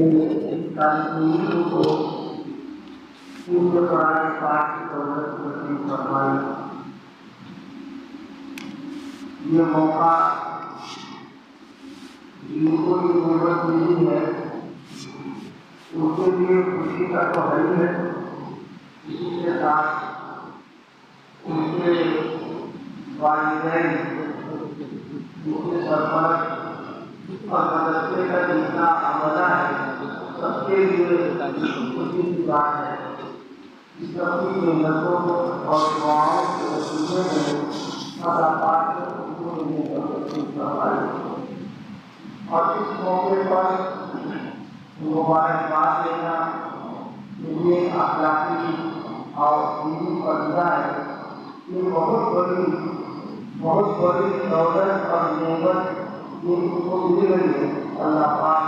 تنظیم کو ان کے قرآن پاک کی دولت نصیب فرمائی۔ یہ موقع جن کو یہ نعمت ملی ہے ان کے لیے خوشی کا تو ہے ہی ہے، اسی کے ساتھ ان کے والدین، ان کے سرپرست اور مدرسے کا جتنا عملہ ہے سب کے لیے خوشی کی بات ہے۔ اس اپنی محنتوں اور دعاؤں کے وسیلے میں اللہ پاک نے ان کو نصیب فرمائی۔ اور اس موقع پر مبارکباد دینا یہ اخلاقی اور دینی فریضہ ہے۔ یہ بہت بڑی دولت اور نعمت یہ ان کو مل گئی ہے۔ اللہ پاک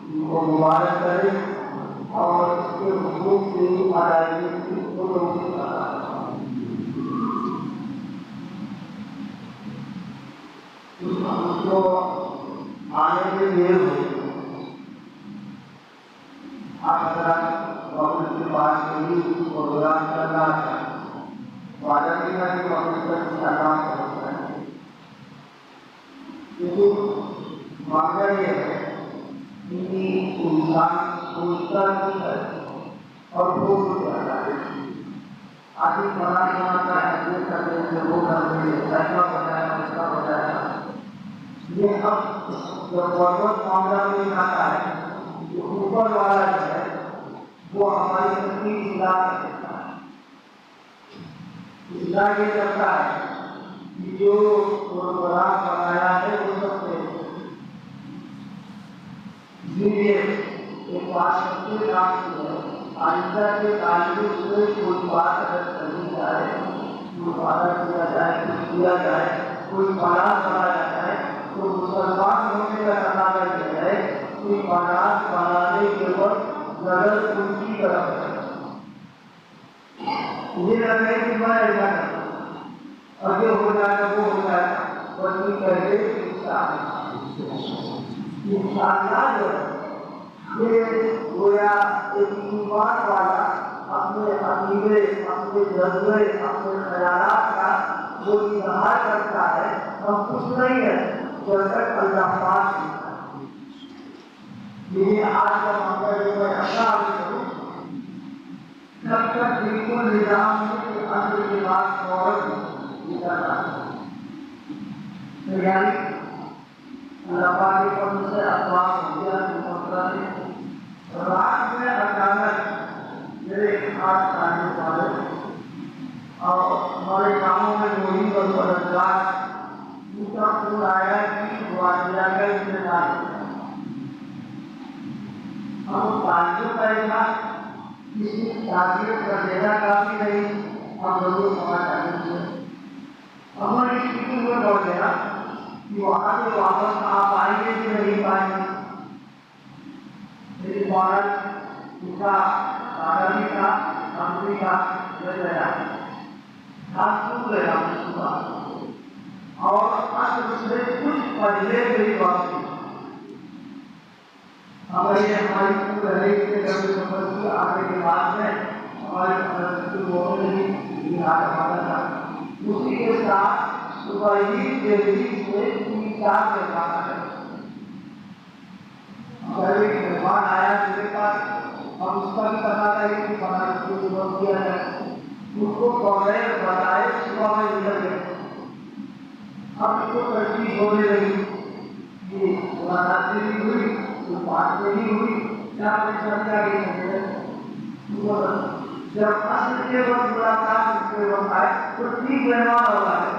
ان کو مبارک کرے اور اس کے حقوق کی ادائیگی کو توفیق عطا فرمائے۔ اس کو آنے کے لیے آپ حضرات وقت کے پاس یہی پروگرام چل رہا تھا، وعدہ کیا کہ وقت تک انشاءاللہ پہنچ رہے ہیں، لیکن واقعہ یہ ہے کہ انسان سوچتا نہیں ہے اور بھول جاتا ہے۔ آدمی بنا بناتا ہے، یہ کرنے سے وہ کرنے سے ایسا بتایا ویسا بتایا۔ یہ اب جب ضرورت معاملہ میں آتا ہے جو اوپر والا جو ہے وہ ہماری اپنی اصلاح کرتا ہے۔ اصلاح یہ کرتا ہے کہ جو پروگرام بنایا ہے وہ سب سے اسی لیے ایک بات سب سے کام کی ہے، آئندہ کے تعلق سے کوئی بات اگر کرنی جائے، کوئی وعدہ کیا جائے، کچھ کیا جائے، کوئی پلان بنایا جائے تو مسلمان ہونے کا تقاضا یہ ہے کہ پلان بنانے کے وقت نظر ان کی طرف ہے۔ یہ لگے کہ میں ایسا کرتا ہوں اور یہ ہو جائے گا وہ ہو جائے گا، بلکہ کہے انشاءاللہ جو ہے یہ گویا ایک ایمان والا اپنے عقیدے، اپنے جذبے، اپنے خیالات کا وہ اظہار کرتا ہے۔ ہم کچھ نہیں ہے جب تک اللہ پاک یہ آج کا معاملہ جو میں اپنا کروں جب تک بالکل نظام کے اندر کے بعد عورت یعنی اللہ پاک کے فضل سے اخلاق ہو گیا رات میں اچانک میرے خاص تعلق والے اور ہمارے گاؤں میں وہی مددگار ان کا فون آیا کہ واقعہ کا انتظار ہم تعلق کا ایسا کسی تعبیر کا دینا کافی نہیں، ہم ضرور سماج چاہیے ہماری اسکول میں بڑھ گیا کہ وہاں سے واپس آپ آئیں گے کہ نہیں پائیں گے۔ میری عورت ان کا دادا بھی تھا، ہم بھی تھا، گیا سوکھ گیا اور اس سے کچھ پہلے میری بات تھی ہماری اسکول رہی تھے کبھی سفر کی آنے کے بعد میں ہمارے بولنے نہیں ہمارا تھا اسی کے ساتھ صبح ہی دہلی سے 3-4 مہمان آئے۔ اگر ایک مہمان آیا میرے پاس ہم اس کا بھی پتا تھا کہ ہمارے اسکول میں کیا جائے، ان کو بغیر بتائے صبح میں نکل گئے۔ اب اس کو تشویش ہونے لگی کہ ملاقات بھی ہوئی، کوئی بات نہیں ہوئی، کیا کیا گئی جب اصل کے وقت ملاقات کے وقت آئے تو ٹھیک مہمان ہو رہا ہے۔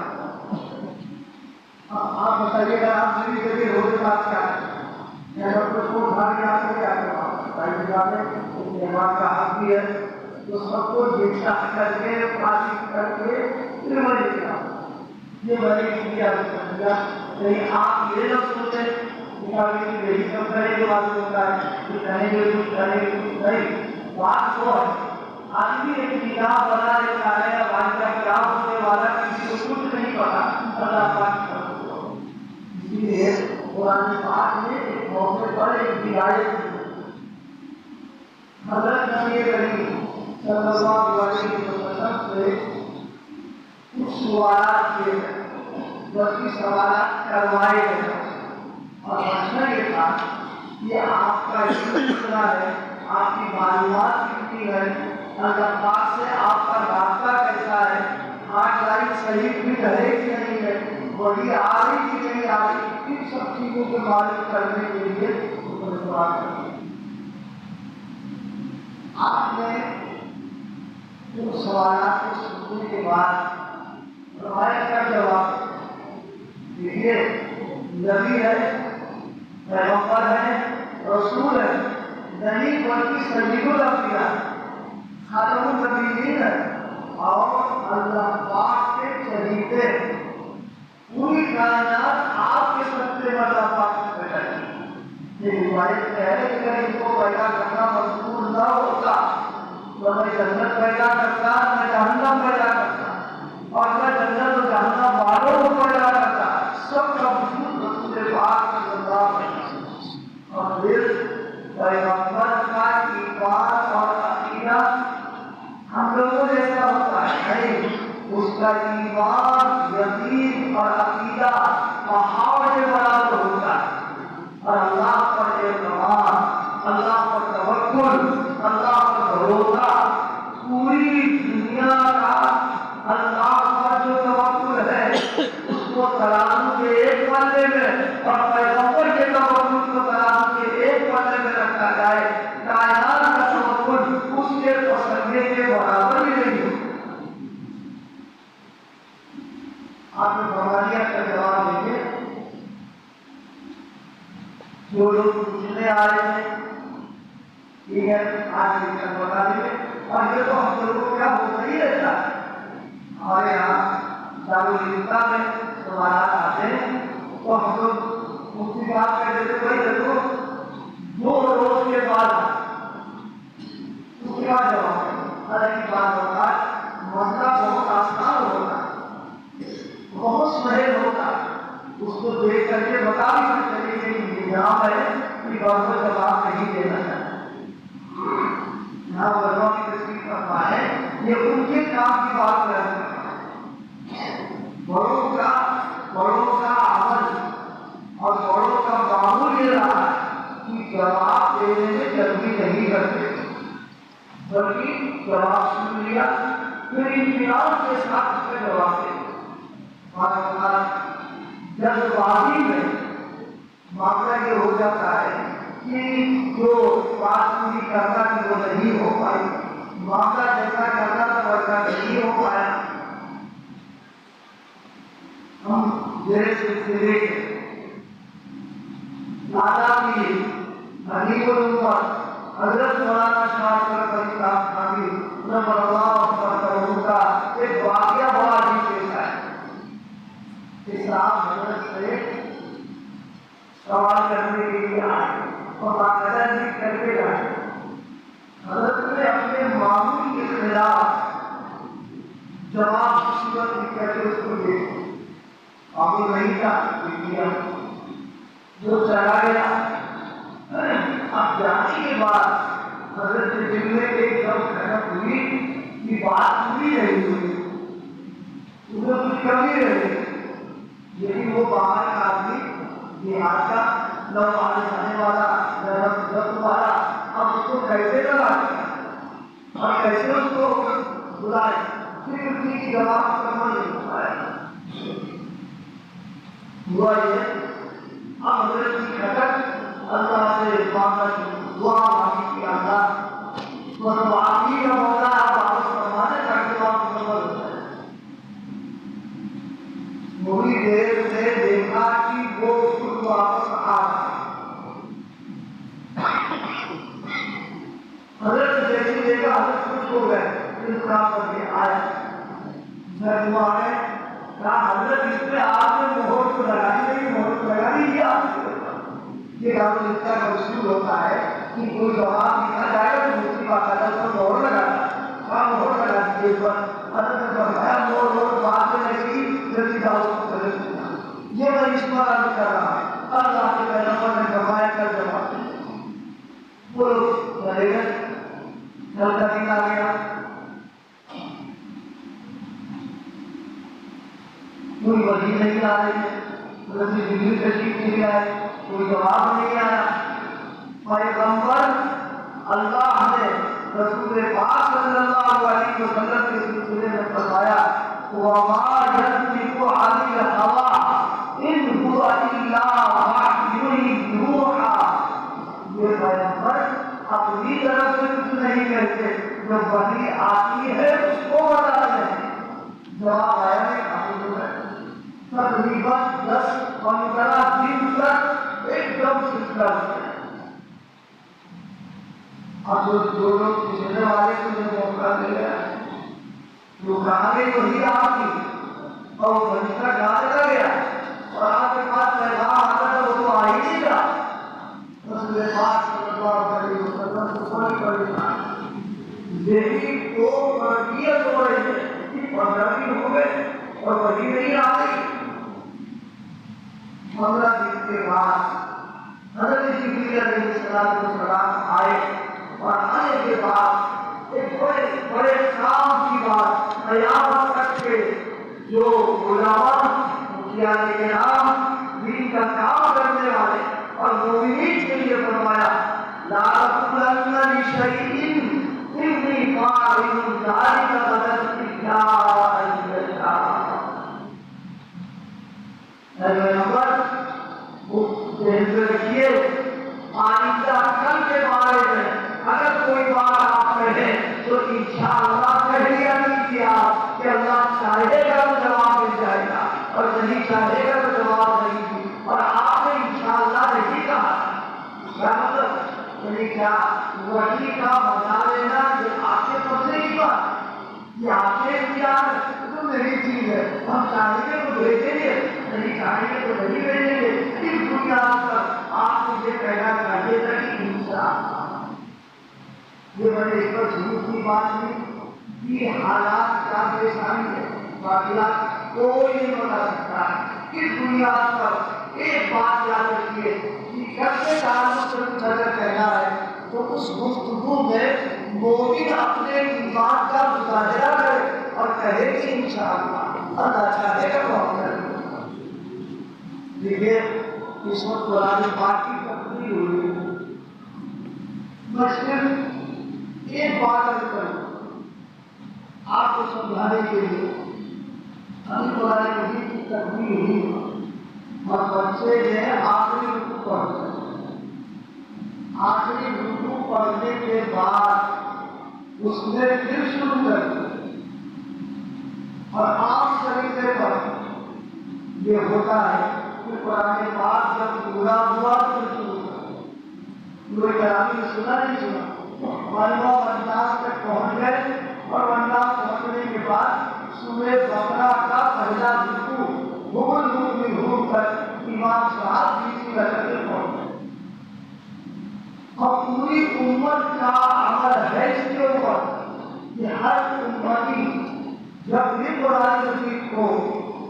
آپ بتائیے گا آپ میری جگہ ہونے کے بعد کیا کریں؟ ڈاکٹر کو اٹھا کے آپ کو کیا کرنا مہمان کا حق بھی ہے تو سب کو جھٹا کر کے پاسی کر کے پھر مری کیا یہ مری کیا نہیں آپ یہ نہ سوچیں کہ یہی سب کرنے کے بعد ہوتا ہے کہ کہیں گے کچھ کریں گے کچھ نہیں۔ بات وہ ہے آدمی ایک کتاب بنا لیتا ہے اب آج کا کیا ہونے والا کسی کو کچھ نہیں پتا اللہ پاک اسی لیے قرآن پاک نے ایک موقع پر ایک ہدایت حضرت نبی کریم صلی اللہ علیہ وسلم سے کچھ سوالات کیے گئے، جبکہ سوالات کروائے گئے اور مسئلہ یہ تھا کہ آپ کا علم کتنا ہے، آپ کی معلومات کتنی ہے، اللہ پاک سے آپ کا رابطہ کیسا ہے، ہارٹ لائن صحیح فٹ ہے کہ نہیں ہے، بڑی آ رہی کہ نہیں آ رہی، ان سب چیزوں کو معلوم کرنے کے لیے سوال کرتے ہیں۔ آپ نے ان سوالات کو سننے کے بعد روایت کا جواب دیکھیے، نبی ہے، پیغمبر ہے، رسول ہے، نہیں بلکہ سید الانبیاء، خاتم النبیین ہے اور اللہ پاک کے چہیتے، پوری کائنات آپ کے صدقے میں اللہ پاک سے پیدا کی۔ یہ روایت ہے کہ اگر ان کو پیدا کرنا مضمون نہ ہوتا تو میں جنت پیدا کرتا، میں جہنم پیدا کرتا، اور میں جنت و جہنم والوں کو پیدا کرتا، سب کا وجود رسول پاک صلی اللہ علیہ وسلم۔ اور پھر پیغمبر کا ایمان اور عقیدہ ہم لوگوں جیسا ہوتا ہے نہیں، اس کا ایمان، یقین اور عقیدہ پہاڑ کے برابر ہوتا ہے، اور اللہ پر اعتماد، اللہ پر توکل، اللہ پر بھروسہ، پوری دنیا کا اللہ پر جو توکل ہے اس کو ترازو کے ایک پلے میں اور پیغمبر کے توکل کو ترازو کے ایک پلے میں رکھا جائے، کائنات کا توکل اس کے پسندے کے برابر ہی نہیں ہو۔ آپ نے فرمایا کا جواب دیجیے، جو لوگ پوچھنے آ رہے ہیں ٹھیک ہے آج بتا دیجیے، اور یہ تو ہم لوگوں کو کیا ہوتا ہی رہتا ہے، ہمارے یہاں دارالفتہ میں سوالات آتے ہیں تو ہم لوگ مفتی بات کر دیتے بھائی دیکھو 2 روز کے بعد اس کا جواب ہے۔ حالانکہ بات ہوتا ہے مسئلہ بہت آسان ہوتا ہے، بہت سہل ہوتا ہے، اس کو دیکھ کر کے بتا بھی سکتے ہیں کہ یہاں ہے کہ گورنمنٹ جواب نہیں دینا چاہتا، یہاں ورما کی تصویر کرنا ہے، یہ ان کے کام کی بات کر رہے ہیں۔ بڑوں کا عمل اور بڑوں کا معمول یہ رہا ہے کہ جواب دینے میں جلدی نہیں کرتے، بلکہ جواب سن لیا پھر اطمینان کے ساتھ اس کا جواب دے۔ جلد بازی میں معاملہ یہ ہو جاتا ہے کہ جو بات پوری کرنا تھی وہ نہیں ہو پائی، معاملہ جیسا کرنا تھا ویسا نہیں ہو پایا۔ ہم جیسے سلسلے کے دادا کی حبیب الامت حضرت مولانا شاہ شرف علی صاحب خانی نمبر اللہ کا ایک واقعہ بڑا عجیب پیش ہے کہ صاحب حضرت سے سوال کرنے کے لیے آئے اور باقاعدہ لکھ کر کے جائے، حضرت نے اپنے معمول کے خلاف جواب صورت لکھ کر کے اس کو دے معمول نہیں تھا دیا، جو چلا گیا۔ اب جانے کے بعد حضرت کے دل میں ایک دم کھٹک ہوئی کہ بات پوری نہیں ہوئی، اس میں کچھ کمی رہی، لیکن وہ باہر کا آدمی دیہات کا نوالے جانے والا ضرورت والا، اب اس کو کیسے لگا دیا اور کیسے اس کو بلائے، پھر اسی کی جواب کرنا نہیں پایا۔ ہوا یہ اب حضرت کی کھٹک اللہ سے دعا مانگی کہ اللہ مطلب آپ ہی کا مولا آپ واپس فرمانے تاکہ جواب مکمل ہو جائے۔ تھوڑی دیر سے دیکھا کہ وہ اس کو واپس آ رہا، حضرت جیسی دیکھا حضرت خوش ہو گئے، انتظام کر کے آیا میں دعا ہے کہا حضرت اس میں آپ نے مہر کو لگائی نہیں، مہر کو لگا نہیں دیا۔ یہ دارالفتہ کا اصول ہوتا ہے کہ کوئی جواب لکھا جائے گا تو مفتی باقاعدہ اس پر مہر لگاتا ہے، ہاں مہر لگا دیجیے پر حضرت نے فرمایا مہر بات میں لگی جلدی جاؤ اس کو غلط کیا۔ یہ میں اس پر عرض کر رہا ہے اللہ کے پیغمبر نے فرمایا کر جواب وہ لوگ چلے گئے، نل کا دن آ گیا، کوئی وزیر نہیں آ رہی ہے، وزیر دلی تشریف نہیں آئے، کوئی جواب نہیں آیا۔ پیغمبر اللہ نے رسول پاک صلی اللہ علیہ وسلم کے سلسلے میں فرمایا وَمَا يَنطِقُ عَنِ الْهَوَىٰ إِنْ هُوَ إِلَّا وَحْيٌ يُوحَىٰ۔ یہ پیغمبر اپنی طرف سے کچھ نہیں کہتے، جو وحی آتی ہے اس کو بتاتے ہیں۔ جواب آیا نہیں، تقریباً 10-15 دن تک ایک دم سلسلہ ہوتا ہے۔ اب جو لوگ پچھلے والے کو جو موقع دے گیا جو کہانی وہی آتی اور وہیں تک آنے لگ گیا اور آپ کے پاس پیغام آتا ہے وہ تو آ ہی نہیں گا، رسول پاک صلی اللہ علیہ وسلم کو کوئی پڑھنا یہی کو تربیت ہو رہی ہے اور نبی ہو گئے اور وہی نہیں آ رہی۔ 15 دن کے بعد حضرت جبریل علیہ السلام آئے اور آنے کے بعد ایک بڑے کام کی بات قیامت تک کے جو علماء مکیان کرام دین کا کام کرنے والے اور مومنین کے لیے فرمایا لا تقولن لشیء انی فاعل ذلک غدا الا ان یشاء۔ اے پیغمبر وہ ذہن میں رکھیے آئندہ کل کے بارے میں اگر کوئی بات آپ کہیں تو انشاءاللہ کہہ لیا کیجیے آپ کہ اللہ چاہے گا تو جواب مل جائے گا اور نہیں چاہے گا تو جواب نہیں دی، اور آپ نے انشاءاللہ نہیں کہا۔ کیا مطلب؟ یعنی کیا وحی کا مزہ لینا یہ آپ کے پسے کی بات، یہ آپ کے اختیار تو میری چیز ہے، ہم چاہیں گے تو بھیجیں گے، نہیں چاہیں گے تو نہیں بھیجیں گے۔ اس بنیاد پر آپ مجھے کہنا چاہیے تھا کہ انشاءاللہ۔ یہ بڑے اس پر جھوٹ کی بات نہیں، یہ حالات کا پریشانی ہے، واقعات کوئی نہیں بتا سکتا۔ اس بنیاد پر ایک بات یاد رکھیے کہ جب سے تعلق سے نظر کہنا ہے تو اس گفتگو میں مومن اپنے ایمان کا مظاہرہ کرے اور کہے کہ انشاءاللہ اللہ چاہے گا تو ہم کریں گے۔ دیکھیے اس وقت قرآن پاک کی تقریر ہوئی، میں صرف ایک بات عرض کروں آپ کو سمجھانے کے لیے۔ ابھی قرآن مجید کی تقریر ہوئی اور بچے نے آخری رکوع پڑھ دیا، آخری رکوع پڑھنے کے بعد اس نے پھر شروع کر دیا، اور عام طریقے پر یہ ہوتا ہے کہ قرآن پاک جب پورا ہوا تو شروع کر دیا۔ کوئی کلامی سنا نہیں سنا، معلومہ انداز تک پہنچ گئے اور انداز پہنچنے کے بعد سورہ بقرہ کا پہلا رکوع ہول ہو کر امام صاحب تیسری رکعت میں پہنچ گئے۔ اور پوری امت کا عمل ہے اس کے اوپر کہ ہر امتی جب بھی قرآن مجید کو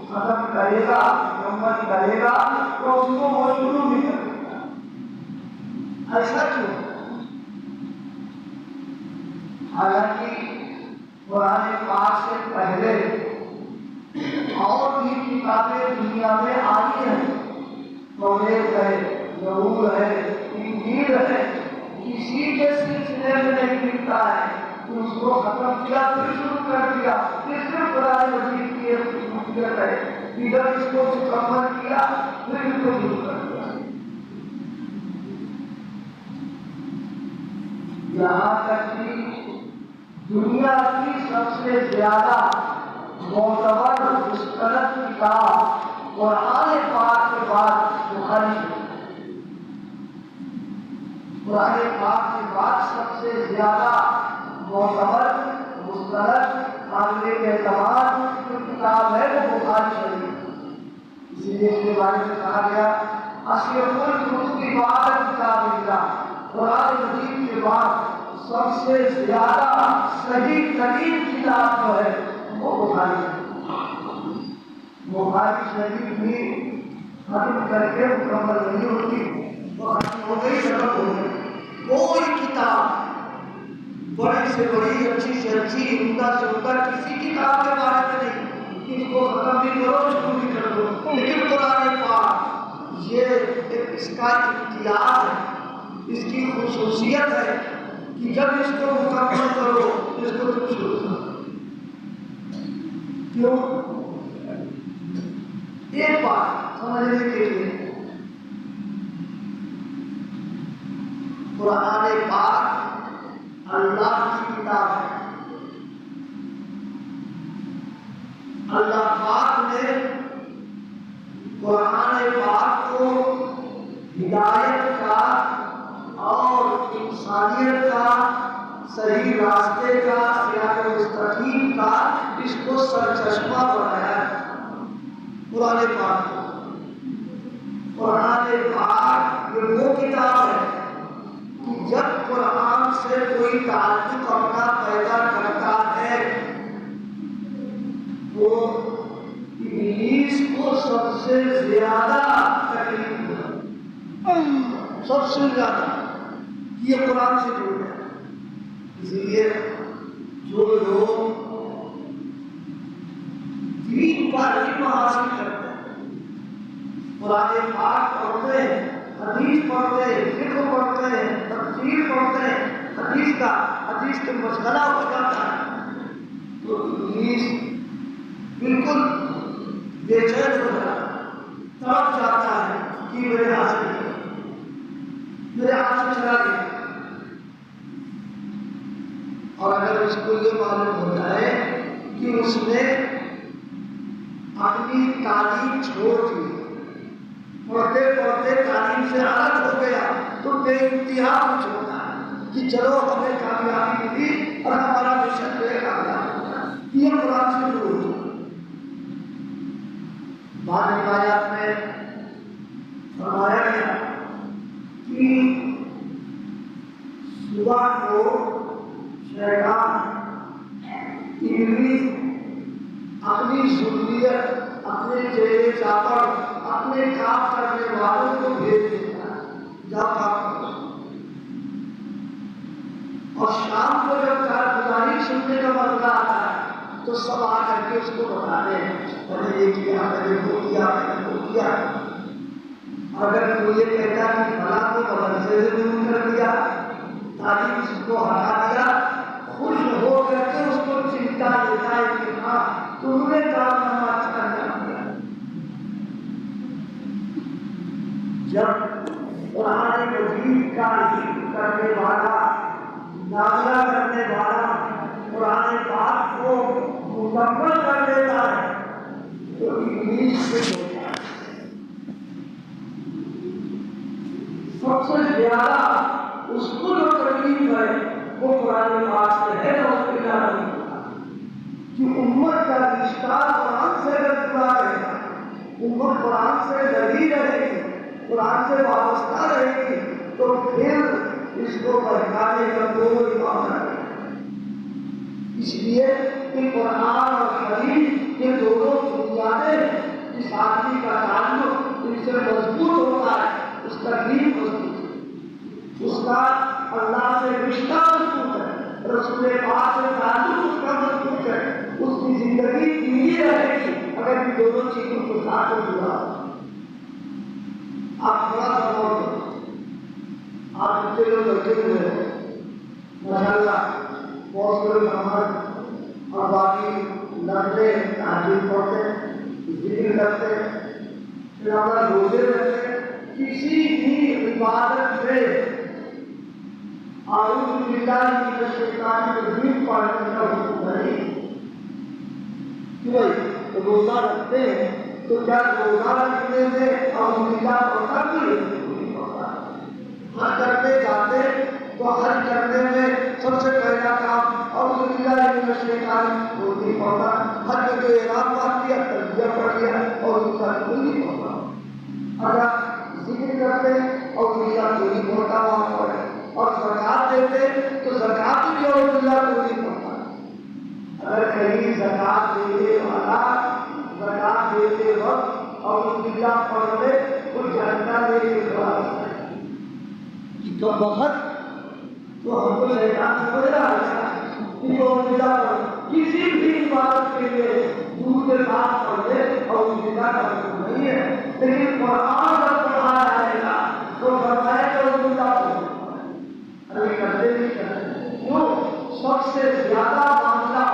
ختم کرے گا، مکمل کرے گا تو اس کو وہ شروع بھی کرے گا۔ ایسا کیوں؟ حالانکہ قرآن پاک سے پہلے اور بھی کتابیں دنیا میں آئی ہیں، توریت ہے، زبور ہے، انجیل ہے، کسی کے سلسلے میں نہیں ملتا ہے کہ اس کو ختم کیا پھر شروع کر دیا، پھر صرف قرآن مجید کی خصوصیت ہے، ادھر اس کو مکمل کیا پھر اس کو شروع کر دیا۔ یہاں تک کہ دنیا کی سب سے زیادہ معتبر مستند کتاب قرآن پاک کے بعد بخاری ہے۔ قرآن پاک کے بعد سب سے زیادہ معتبر مستند قابل اعتماد جو کتاب ہے وہ بخاری شریف ہے۔ اسی لیے اس کے بارے میں کہا گیا اصل الکتب بعد کتاب اللہ، قرآن مجید کے بعد سب سے زیادہ صحیح ترین کتاب جو ہے وہ بخاری ہے۔ بخاری شریف بھی ختم کر کے مکمل نہیں ہوتی، وہ ختم ہو گئی، ختم ہو گئی۔ کوئی کتاب بڑے سے سے بڑی، اچھی سے اچھی، عمدہ سے عمدہ کسی کتاب کے بارے میں نہیں، اس کو ختم بھی کرو، شروع بھی کر دو، لیکن قرآن پاک یہ اس کا امتیاز ہے، اس کی خصوصیت ہے کہ جب اس کو مکمل کرو اس کو تم شروع کرو. کیوں؟ ایک بات سمجھنے کے لیے، قرآن پاک اللہ کی کتاب ہے. اللہ پاک نے قرآن پاک کو ہدایت کا اور انسانیت کا، صحیح راستے کا، صراط مستقیم کا اس کو سرچشمہ بنایا ہے. قرآن پاک یہ وہ کتاب ہے کہ جب قرآن سے کوئی تعلق اپنا پیدا کرتا ہے وہ ابلیس کو سب سے زیادہ تکلیف ہوتا ہے، سب سے زیادہ. یہ قرآن سے جڑ ہے. اسی لیے جو لوگ دین پر علم حاصل کرتے ہیں، قرآن پاک پڑھتے ہیں، حدیث پڑھتے ہیں، فقہ پڑھتے ہیں، تفسیر پڑھتے ہیں، حدیث کے مسئلہ ہو جاتا ہے تو ابلیس بالکل بے چین ہو جاتا ہے، تڑپ جاتا ہے کہ میرے ہاتھ سے چلا گیا. اور اگر اس کو یہ معلوم ہو جائے کہ اس نے اپنی تعلیم چھوڑ دی، پڑھتے پڑھتے تعلیم سے الگ ہو گیا، تو بے انتہا کچھ ہوتا ہے کہ چلو ہمیں کامیابی ملی اور ہمارا مشن بے کامیاب ہو گیا. یہ قرآن سے شروع ہوتا ہے. بعض روایات میں فرمایا گیا کہ صبح کو شیطان ابلیس اپنی ذریت، اپنے چہرے چاپڑ، اپنے کام کرنے والوں کو بھیج دیتا ہے، جا کام کرو. اور شام کو جب کارگزاری سننے کا مسئلہ آتا ہے تو سب آ کر کے اس کو بتاتے ہیں میں نے یہ کیا، میں نے وہ کیا، میں نے وہ کیا. اگر وہ یہ کہتا کہ فلاں کو مدرسے سے دور کر دیا، تعلیم اس کو ہٹا دیا، خوش ہو کر کے اس کو چنتا دیتا ہے کہ ہاں تم نے کارنامہ اچھا کیا. جب قرآن مجید کا ذکر کرنے والا، نازلہ کرنے والا قرآن پاک کو مکمل کر دیتا ہے تو ابلیس سے ہوتا ہے. سب سے زیادہ اس کو جو تکلیف ہے وہ قرآن پاک سے ہے. اس کے نہیں کہ امت کا رشتہ قرآن سے اگر جڑا رہے گا، امت قرآن سے لگی رہے گی، قرآن سے وابستہ رہے گی تو پھر اس کو بہکانے کا کوئی معاملہ نہیں. اس لیے کہ قرآن اور حدیث یہ دونوں بنیادیں اس آدمی کا تعلق ان سے مضبوط ہوتا ہے، اس کا دین مضبوط ہے، اس کا اللہ سے رشتہ مضبوط ہے، رسول پاک سے تعلق اس کا مضبوط ہے. اس کی زندگی دینی رہے گی اگر ان دونوں چیزوں کے ساتھ جڑا. آپ تھوڑا سا غور کرو، آپ بچے لوگ بیٹھے ہوئے ہیں ماشاء اللہ، بہت بڑے محمد اور باقی لڑتے تعلیم پڑھتے ذکر کرتے تلاوت روزے رکھتے، کسی بھی عبادت میں اعوذ باللہ من الشیطان الرجیم پڑھنے کا حکم نہیں. روزہ رکھتے ہیں تو کیا روزہ رکھنے میں اعوذ باللہ پڑھتا بھی نہیں پڑھتا؟ حج کرتے جاتے تو حج کرنے میں سب سے پہلا کام اعوذ باللہ من الشیطان نہیں پڑھتا. حج میں جو احرام باندھ دیا، تلبیہ پڑھ لیا اور ان کا نہیں پڑھتا. اگر ذکر کرتے اور باللہ کو نہیں پڑھتا وہاں پڑھے، اور زکات دیتے تو زکات بھی اعوذ باللہ کو نہیں پڑھتا. اگر کہیں زکات دینے والا زکات دیتے وقت اعوذ باللہ پڑھ لے وہ جھنڈا لے کے کھڑا ہوتا ہے تو بہت تو ہم کو شیطان سمجھ رہا ہے سے بات پڑھ لے اور اس بنا کا حکم نہیں ہے، لیکن قرآن جب پڑھا جائے گا تو فرمائے کہ وہ بندہ ارے کرتے نہیں کرتے کیوں؟ سب سے زیادہ معاملہ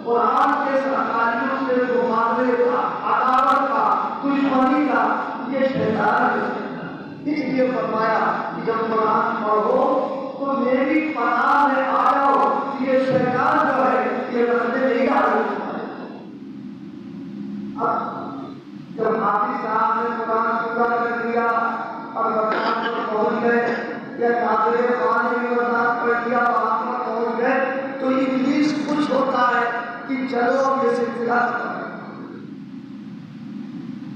قرآن کے سرکاریوں سے جو معاملے کا، عداوت کا، دشمنی کا، یہ شیطان ہے۔ اس لیے فرمایا کہ جب قرآن پڑھو تو میری پناہ میں آ جاؤ، یہ شیطان جو ہے یہ رستے نہیں آ رہے۔ اب جب حافظ صاحب نے قرآن پورا کر دیا اور مقام پر پہنچ گئے یا ناظر خان نے وضاحت کر دیا وہاں پر پہنچ گئے تو ابلیس خوش ہوتا ہے کہ چلو اب یہ سلسلہ ختم ہے،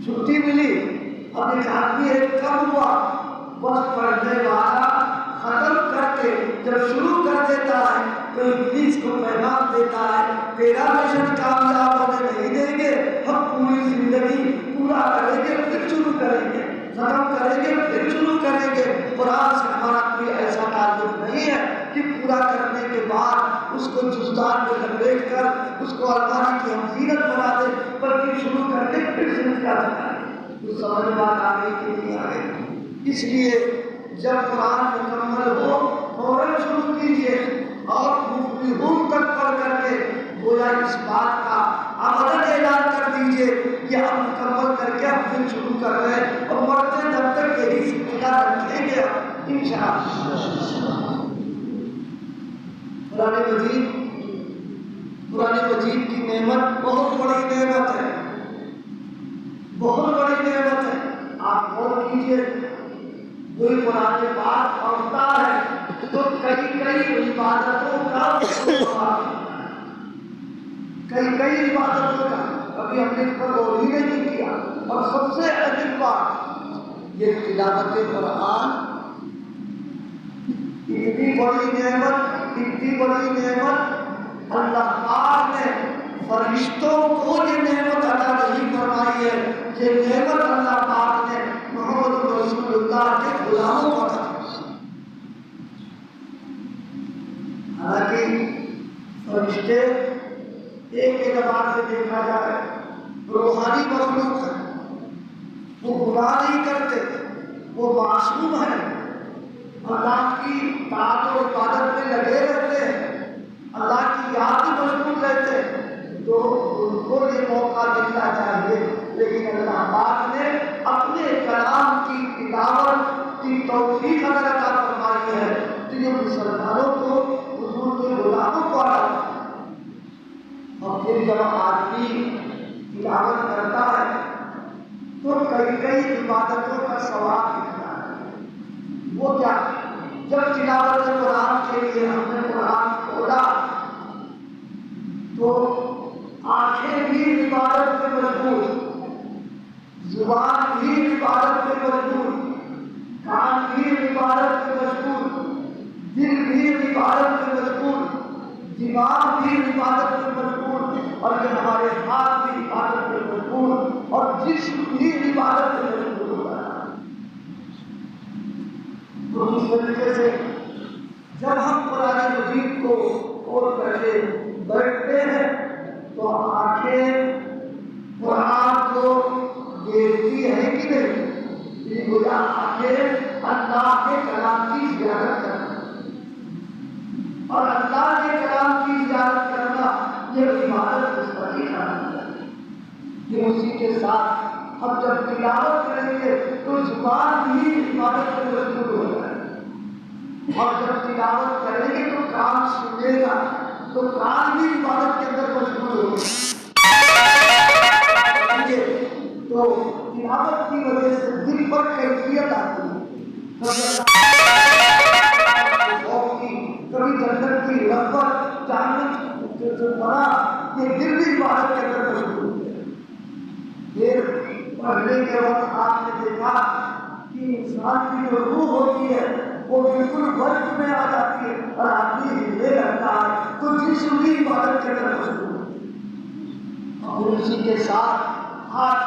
چھٹی ملی۔ اب ایک آدمی ہے کب ہوا بس پڑھنے والا ختم کر کے جب شروع کر دیتا ہے تو ابلیس کو پیغام دیتا ہے تیرا مشن کامیاب ہونے نہیں دیں گے، ہم پوری زندگی پورا کریں گے پھر شروع کریں گے، ختم کریں گے پھر شروع کریں گے۔ قرآن سے ہمارا کوئی ایسا تعلق نہیں ہے کہ پورا کرنے کے بعد اس کو جزدان میں لپیٹ کر اس کو الماری کی ہم زینت بنا دیں، بلکہ شروع کر کے پھر سلسلہ چلائیں۔ تو سمجھ بات آ گئی کہ نہیں آ گئی؟ اس لیے جب قرآن مکمل ہو فوراً شروع کیجیے اور مفلحون تک پڑھ کر کے گویا اس بات کا عملاً اعلان کر دیجیے کہ ہم مکمل کر کے ہم پھر شروع کر رہے ہیں اور مرتے دم تک یہی سلسلہ رکھیں گے انشاءاللہ۔ قرآن مجید کی نعمت بہت بڑی نعمت ہے، بہت بڑی نعمت ہے۔ آپ غور کیجیے کوئی قرآن پاک پڑھتا ہے تو کئی عبادتوں کا کئی عبادتوں کا کبھی ہم نے اس پر غور ہی نہیں کیا۔ اور سب سے عجیب بات یہ تلاوت قرآن اتنی بڑی نعمت اللہ پاک نے فرشتوں کو یہ نعمت عطا نہیں فرمائی ہے، یہ نعمت اللہ پاک نے محمد رسول اللہ کے غلاموں کو عطا فرمائی۔ حالانکہ فرشتے ایک اعتبار سے دیکھا جائے روحانی مخلوق ہے، وہ گناہ نہیں کرتے، وہ معصوم ہیں، اللہ کی طاعت و عبادت میں لگے رہتے ہیں، اللہ کی یاد میں مشغول رہتے ہیں، تو ان کو یہ موقع ملنا چاہیے۔ لیکن اللہ پاک نے اپنے کلام کی تلاوت کی توفیق اگر عطا فرمائی ہے تو یہ مسلمانوں کو، حضور کے غلاموں کو عطا فرمائی۔ اور پھر جب آدمی تلاوت کرتا ہے تو کئی عبادتوں کا ثواب ملتا ہے۔ وہ کیا؟ جب تلاوت قرآن کے لیے ہم نے قرآن کھولا تو آنکھیں بھی عبادت میں مشغول، زبان بھی عبادت میں مشغول، کان بھی عبادت میں مشغول، دل بھی عبادت میں مشغول، دماغ بھی عبادت میں مشغول، اور یہ ہمارے ہاتھ بھی عبادت میں مشغول، اور جسم بھی عبادت میں مشغول ہوتا ہے۔ تو اس طریقے سے جب ہم قرآن مجید کو کھول کر کے بیٹھتے ہیں تو آنکھیں قرآن کو دیکھتی ہے کہ نہیں؟ یہ گویا آنکھیں اللہ کے کلام کی زیارت کرنا، اور اللہ کے کلام کی زیارت کرنا یہ عبادت مستقل کرنا ہے۔ یہ اسی کے ساتھ ہم جب تلاوت کریں گے تو زبان بھی عبادت میں مشغول ہو جائے گی، اور جب تلاوت کریں گے تو کان سنے گا تو کان بھی عبادت کے اندر مشغول ہو گے۔ تو تلاوت کی وجہ سے دل پر کیفیت آتی ہے، کبھی جنت کی رغبت جاننے سے بڑا یہ دل بھی عبادت کے اندر مشغول ہو گیا۔ پھر پڑھنے کے وقت آپ نے دیکھا کہ انسان کی جو روح ہوتی ہے وہ بالکل وقت میں آ جاتی ہے اور آدمی ہلے رہتا ہے تو جسم بھی عبادت کے اندر مشغول ہے۔ اور اسی کے ساتھ ہاتھ،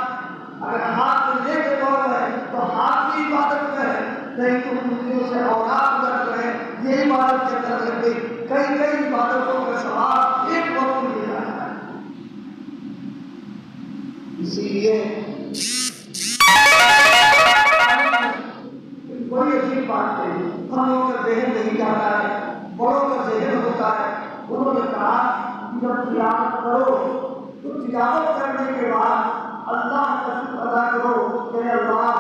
اگر ہاتھ میں لے کے دوڑ رہے ہیں تو ہاتھ بھی عبادت میں ہے، نہیں تو انگلیوں سے اولاد گزر رہے ہیں، یہ عبادت کے اندر لگ گئی۔ کئی عبادتوں کا ثواب ایک وقت میں مل جاتا ہے۔ اسی لیے بڑی عجیب بات ہے، ہم لوگوں کا ذہن نہیں جاتا ہے، بڑوں کا ذہن ہوتا ہے. انہوں نے کہا کہ جب تلاوت کرو تو تلاوت کرنے کے بعد اللہ کا شکر ادا کرو کہ اللہ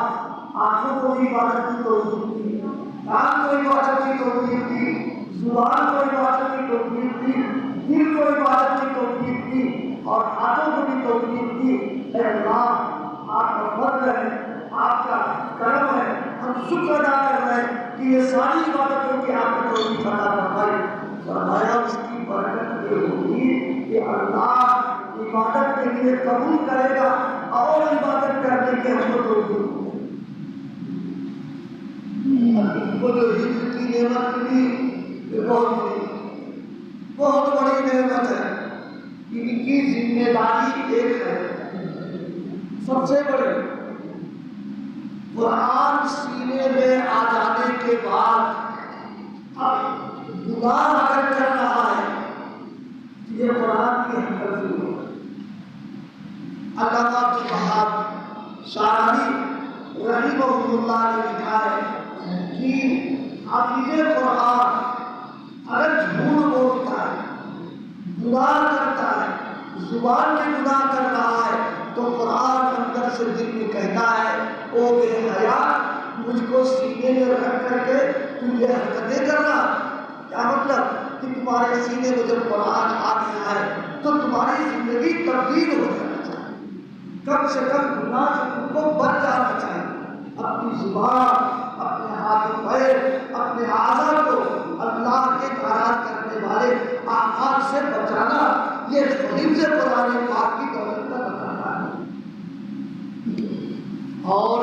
آنکھوں کو بھی عبادت کی توفیق دی، کان کو عبادت کی توفیق دی، زبان کو عبادت کی توفیق دی، دل کو عبادت کی توفیق دی اور ہاتھوں کو بھی توفیق دی. اے اللہ آپ کا فضل ہے، آپ کا کرم ہے، ہم شکر ادا کر رہے ہیں کہ یہ ساری عبادتوں کی آپ نے توفیق عطا فرمائی. فرمایا اس کی برکت یہ ہوگی کہ اللہ عبادت کے لیے قبول کرے گا اور عبادت کرنے کے ہم کو توفیق کو جو ہجر کی نعمت ملی یہ بہت بڑی نعمت ہے. ان کی ذمہ داری ایک ہے سب سے بڑی، قرآن سینے میں آ جانے کے بعد اب گناہ اگر کر رہا ہے یہ قرآن کی حقیقت ہے. علامہ عبدالوہاب شاعری رحمہ اللہ نے لکھا ہے کہ حافظ قرآن اگر جھوٹ بولتا ہے، گناہ کرتا ہے، زبان میں گناہ کر رہا ہے تو قرآن اندر سے دل میں کہتا ہے او بے حیا مجھ کو سینے میں رکھ کر کے تم یہ حرکتیں کرنا. کیا مطلب کہ تمہارے سینے میں جب قرآن آ گیا ہے تو تمہاری زندگی تبدیل ہو جانا چاہیے، کم سے کم گناہ سے تم کو بچ جانا چاہیے. اپنی زبان، اپنے ہاتھ پیر، اپنے اعضاء کو اللہ کے ناراض کرنے والے اعمال سے بچانا یہ حفظ قرآن پاک کی دولت کا بتانا ہے. اور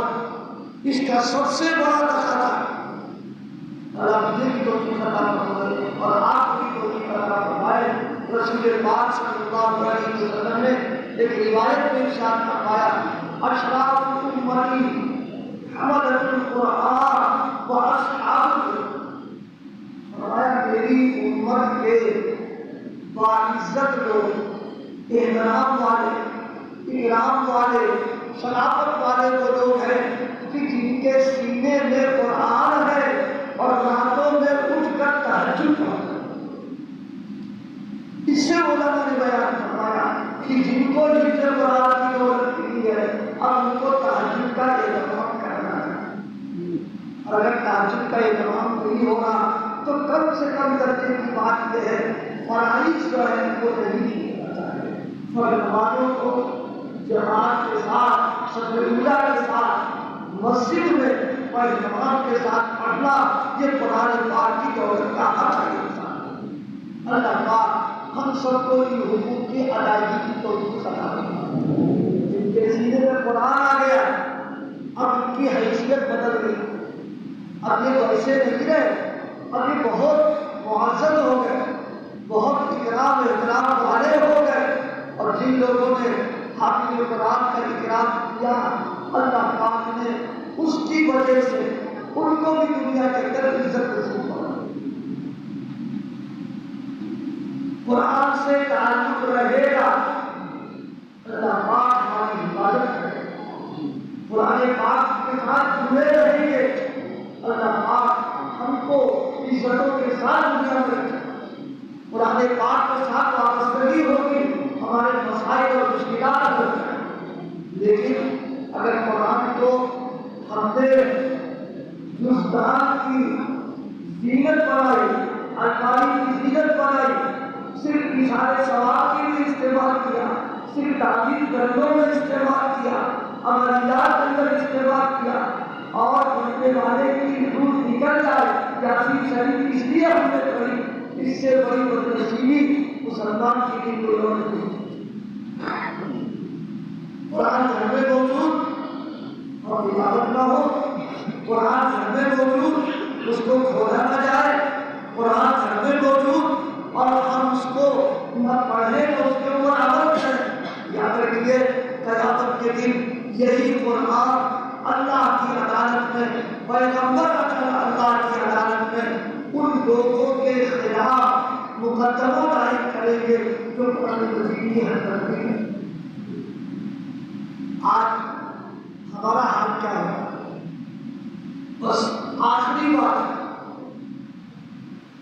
اس کا سب سے بڑا دخلہ اللہ مجھے بھی توفیق عطا فرمائے اور آپ کو بھی توفیق عطا فرمائے. رسول پاک صلی اللہ علیہ وسلم نے ایک روایت میں ارشاد فرمایا اشراف امتی حملۃ القرآن واصحابہ. فرمایا میری امت کے باعزت لوگ، احترام والے، اکرام والے، شرافت والے وہ لوگ ہیں کہ جن کے سینے میں قرآن ہے اور راتوں میں اٹھ کر تہجد پڑھتے ہیں. اس سے علماء نے بیان فرمایا کہ جن کو حفظ قرآن کی دولت ملی ہے اب ان کو تہجد کا اہتمام کرنا ہے. اگر تہجد کا اہتمام نہیں ہوگا تو کم سے کم درجے کی بات یہ ہے فرائض جو ہے وہ نہیں کیا جاتا ہے. فرض نمازوں کو جماعت کے ساتھ صف اولیٰ کے ساتھ مسجد میں اور اہتمام کے ساتھ پڑھنا یہ قرآن پاک کی دولت کا حق ہے. اللہ پاک ہم سب کو ان حقوق کی ادائیگی کی توفیق عطا فرمائے. جن کے سینے میں قرآن آ گیا اب ان کی حیثیت بدل گئی، اب یہ ویسے نہیں رہے، اب یہ بہت معزز ہو گئے، بہت اکرام احترام والے ہو گئے. اور جن لوگوں نے حافظ قرآن کا اکرام کیا اللہ پاک نے اس کی وجہ سے ان کو بھی دنیا کے اندر عزت نصیب فرمائی. قرآن سے تعلق رہے گا اللہ پاک ہماری حفاظت کرے گا. قرآن پاک کے ساتھ جڑے رہیں گے اللہ پاک ہم کو عزتوں کے ساتھ دنیا میں رکھے. قرآن پاک کے ساتھ وابستگی ہوگی، ہمارے مسائل اور مشکلات ہو جائیں. لیکن اگر قرآن کو ہم نے ہندوستان کی زینت بنائی، الماری کی زینت بنائی، صرف اشارے ثواب کے لیے استعمال کیا، صرف تعلیم گھروں میں استعمال کیا، عملیات کے اندر استعمال کیا اور پڑھنے والے کی روح نکل جائے یاسین شریف اس لیے ہم نے پڑھی، اس سے بڑی بدنصیبی مسلمان کی دن کو لوگ نہیں. قرآن گھر میں موجود اور تلاوت نہ ہو، قرآن گھر میں موجود اس کو کھولا نہ جائے، قرآن گھر میں موجود اور ہم اس کو نہ پڑھیں تو اس کے اوپر عمل کریں. یاد رکھیے قیامت کے دن یہی قرآن اللہ کی عدالت میں، پیغمبر اللہ کی عدالت میں ان لوگوں کے خلاف مقدمہ دائر کریں گے جو قرآن مجید کی حرکت میں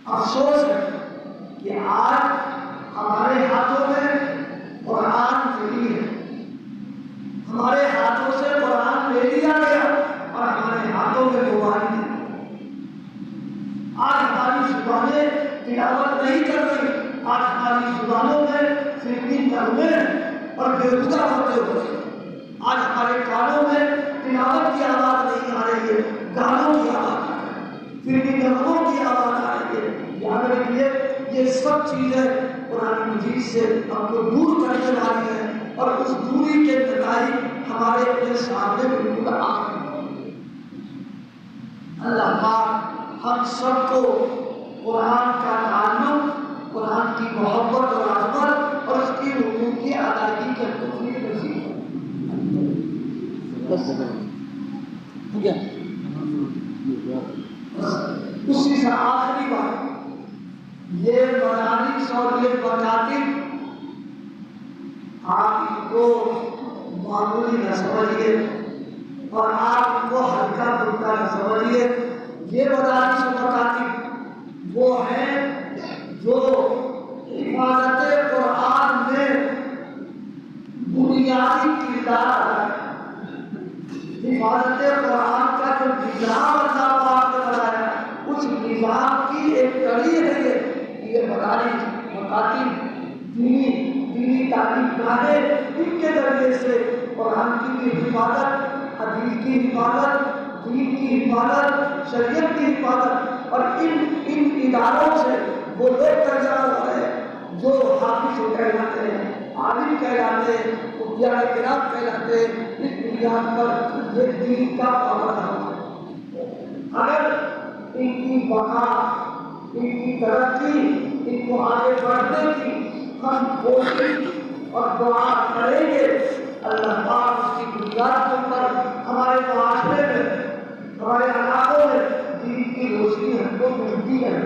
افسوس ہے کہ آج ہمارے ہاتھوں میں قرآن نہیں ہے، ہمارے ہاتھوں سے قرآن لے لیا گیا اور ہمارے ہاتھوں میں موبائل ہے۔ آج ہماری زبانیں تلاوت نہیں کر رہی، آج ہماری زبانوں میں فلمی نغمے اور بےہودہ ہوتے ہوئے، آج ہمارے کانوں میں تلاوت کی آواز نہیں آ رہی ہے، گانوں کی آواز آ رہی ہے، فلمی نغموں کی آواز آ رہی ہے۔ یاد رکھیے یہ سب چیزیں قرآن مجید سے ہم کو دور کرنے والی ہیں اور اس دوری کے نتائج ہمارے اپنے سامنے بالکل آ رہے ہیں۔ اللہ پاک ہم سب کو قرآن کا تعلق، قرآن کی محبت اور عظمت اور اس کی حقوق کی ادائیگی کے توفیق نصیب فرمائے۔ اسی سے آخری بات، یہ مدارس اور یہ مکاتب آپ ان کو معمولی نہ سمجھیے اور آپ ان کو ہلکا پھلکا نہ سمجھیے۔ یہ مدارس و مکاتب وہ ہیں جو حفاظت قرآن میں بنیادی کردار ہے۔ حفاظت قرآن کا جو نظام اللہ پاک نے بنایا اس نظام کی ایک کڑی ہے یہ مدارس مکاتب دینی تعلیم گاہیں، ان کے ذریعے سے قرآن کی بھی حفاظت، حدیث کی حفاظت، دین کی حفاظت، شریعت کی حفاظت، اور ان اداروں سے وہ لوگ تیار ہو رہے ہیں جو حافظ کہلاتے ہیں، عالم کہلاتے ہیں، عقلاء کرام کہلاتے ہیں۔ اس بنیاد پر یہ دین کا پابند ہے۔ اگر ان کی بقا، ان کی ترقی، ان کو آگے بڑھنے کی ہم کوشش اور دعا کریں گے، اللہ پاک اس کی بنیاد کے اوپر ہمارے معاشرے میں، ہمارے علاقوں میں دین کی روشنی ہم کو ملتی ہے۔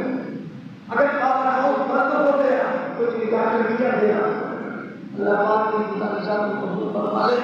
اگر پاور ہاؤس بند ہو گیا تو دیا اللہ پاک کی قبول فرما لے۔